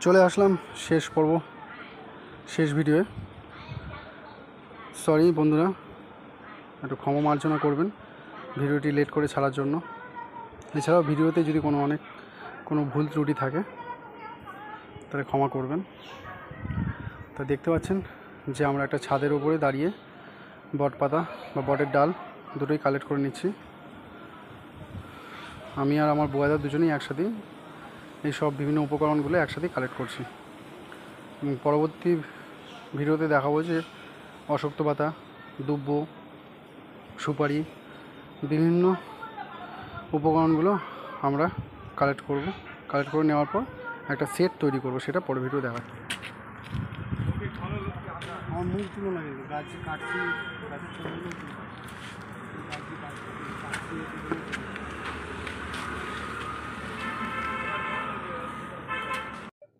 চলে আসলাম শেষ পর্ব, শেষ ভিডিওয়ে। সরি বন্ধুরা, একটু ক্ষমা মার্জনা করবেন ভিডিওটি লেট করে ছাড়ার জন্য। এছাড়াও ভিডিওতে যদি কোনো ভুল ত্রুটি থাকে তাহলে ক্ষমা করবেন। তা দেখতে পাচ্ছেন যে আমরা একটা ছাদের উপরে দাঁড়িয়ে বট পাতা বা বটের ডাল দুটোই কালেক্ট করে নিচ্ছি। আমি আর আমার বুয়াদা দুজনেই একসাথেই এই সব বিভিন্ন উপকরণগুলো একসাথেই কালেক্ট করছি। পরবর্তী ভিডিওতে দেখাবো যে অশক্ত পাতা, দুব্বো, সুপারি, বিভিন্ন উপকরণগুলো আমরা কালেক্ট করে নেওয়ার পর একটা সেট তৈরি করব, সেটা পরের ভিডিও দেখা। আমার মুখ তুলো লাগে, গাছ কাটছি, গাছের ছবিগুলো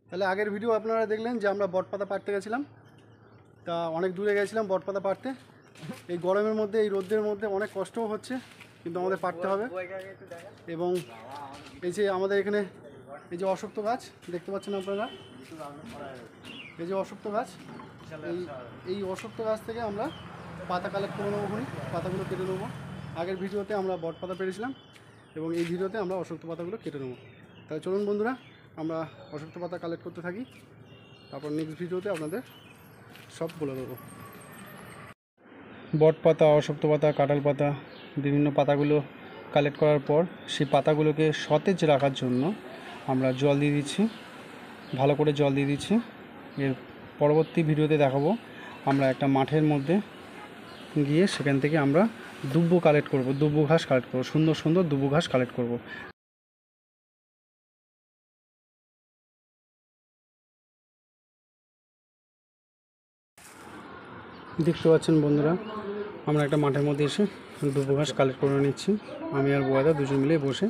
তাহলে আগের ভিডিও আপনারা দেখলেন যে আমরা বটপাতা পাড়তে গেছিলাম। তা অনেক দূরে গেছিলাম বটপাতা পাড়তে। এই গরমের মধ্যে, এই রোদ্রের মধ্যে অনেক কষ্টও হচ্ছে, কিন্তু আমাদের পাড়তে হবে। এবং এই যে আমাদের এখানে এই যে অশক্ত গাছ দেখতে পাচ্ছেন আপনারা, এই যে অশক্ত গাছ, এই অশক্ত গাছ থেকে আমরা পাতা কালেক্ট করে নেবো, পাতাগুলো কেটে নেবো। আগের ভিডিওতে আমরা বটপাতা পেরেছিলাম এবং এই ভিডিওতে আমরা অশক্ত পাতাগুলো কেটে নেবো। তাহলে চলুন বন্ধুরা, আমরা অশক্ত পাতা কালেক্ট করতে থাকি, তারপর নেক্সট ভিডিওতে আপনাদের সব বলে দেবো। বট পাতা, অশক্ত পাতা, কাঁঠাল পাতা, বিভিন্ন পাতাগুলো কালেক্ট করার পর সেই পাতাগুলোকে সতেজ রাখার জন্য আমরা জল দিয়ে দিচ্ছি, ভালো করে জল দিয়ে দিচ্ছি। এর পরবর্তী ভিডিওতে দেখাবো আমরা একটা মাঠের মধ্যে গিয়ে সেখান থেকে আমরা দুব্বো কালেক্ট করব, দুব্বো ঘাস কালেক্ট করব, সুন্দর সুন্দর দুব্বো ঘাস কালেক্ট করব। দেখতে পাচ্ছেন বন্ধুরা, আমরা একটা মাঠের মধ্যে এসে দুব্বো ঘাস কালেক্ট করে নিচ্ছি। আমি আর বুয়াদা দুজন মিলে বসে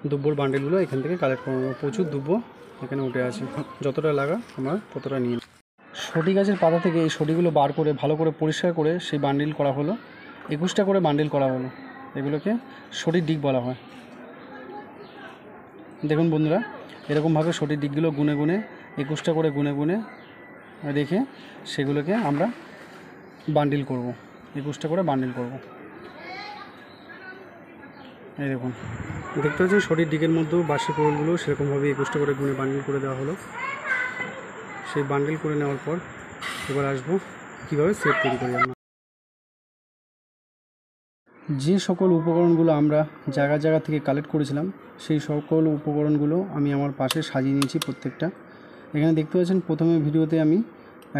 দুব্বোর বান্ডেলগুলো এখান থেকে কালেক্ট করে নেবো। প্রচুর দুব্বো এখানে উঠে আছে, যতটা লাগা আমরা ততটা নিয়ে। সটি গাছের পাতা থেকে এই সটিগুলো বার করে ভালো করে পরিষ্কার করে সেই বান্ডিল করা হলো। 21টা করে বান্ডিল করা হলো। এগুলোকে সটির ডিগ বলা হয়। দেখুন বন্ধুরা, এরকমভাবে সটির ডিগগুলো গুনে গুনে 21টা করে গুনে গুনে রেখে সেগুলোকে আমরা বান্ডিল করব, 21টা করে বান্ডিল করব। এই দেখুন, দেখতে পাচ্ছেন সটির ডিগের মধ্যেও বাসি কোড়লগুলো সেরকমভাবে 21টা করে গুনে বান্ডিল করে দেওয়া হলো। সেই বান্ডিল করে নেওয়ার পর এবার আসবো কীভাবে সেট তৈরি করি আমরা। যে সকল উপকরণগুলো আমরা জায়গা থেকে কালেক্ট করেছিলাম সেই সকল উপকরণগুলো আমি আমার পাশে সাজিয়ে নিয়েছি প্রত্যেকটা। এখানে দেখতে পাচ্ছেন প্রথমে ভিডিওতে আমি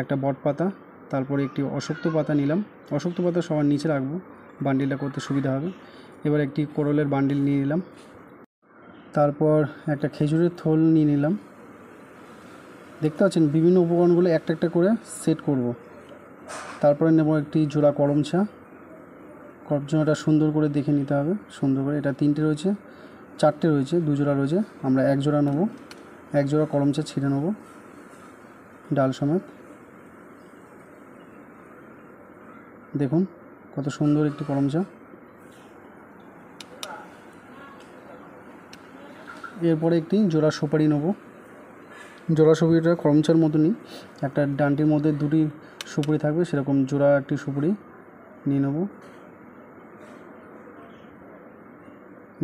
একটা বট পাতা, তারপরে একটি অশক্ত পাতা নিলাম। অশক্ত পাতা সবার নিচে রাখবো, বান্ডিলটা করতে সুবিধা হবে। এবার একটি কোরলের বান্ডিল নিয়ে নিলাম, তারপর একটা খেজুরের থোল নিয়ে নিলাম। দেখতে পাচ্ছেন বিভিন্ন উপকরণগুলো একটা একটা করে সেট করব। তারপরে নেব একটি জোড়া করমচা। করমচাটা সুন্দর করে দেখে নিতে হবে, সুন্দর করে। এটা 3টে রয়েছে, 4টে রয়েছে, 2 জোড়া রয়েছে। আমরা 1 জোড়া নেব, 1 জোড়া করমচা ছিঁড়ে নেব ডাল সমেত। দেখুন কত সুন্দর একটি করমচা। এরপরে একটি জোড়া সুপারি নেব। জোড়া সুপারিটা করমচার মতনই, একটা ডান্টির মধ্যে 2টি সুপারি থাকবে, সেরকম জোড়া একটি সুপারি নিয়ে নেব।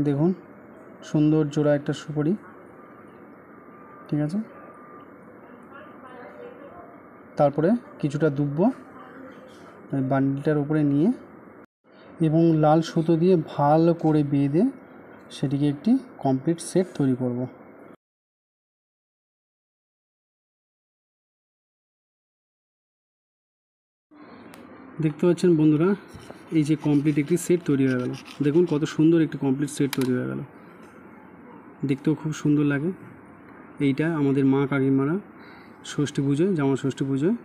দেখুন সুন্দর জোড়া একটা সুপারি, ঠিক আছে। তারপরে কিছুটা দুব্বো বান্ডিলটার উপরে নিয়ে এবং লাল সুতো দিয়ে ভালো করে বেঁধে সেটিকে একটি কমপ্লিট সেট তৈরি করব। দেখতে পাচ্ছেন বন্ধুরা, এই যে কমপ্লিট একটি সেট তৈরি হয়ে গেল। দেখুন কত সুন্দর একটি কমপ্লিট সেট তৈরি হয়ে গেল, দেখতেও খুব সুন্দর লাগে। এইটা আমাদের মা কাকিমারা ষষ্ঠী পুজোয়, জামা ষষ্ঠী পুজোয়,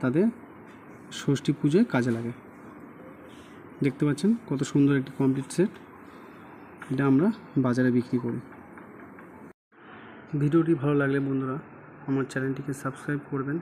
তাদের ষষ্ঠী পুজোয় কাজে লাগে। দেখতে পাচ্ছেন কত সুন্দর একটি কমপ্লিট সেট। এটা আমরা বাজারে বিক্রি করি। ভিডিওটি ভালো লাগলে বন্ধুরা আমার চ্যানেলটিকে সাবস্ক্রাইব করবেন।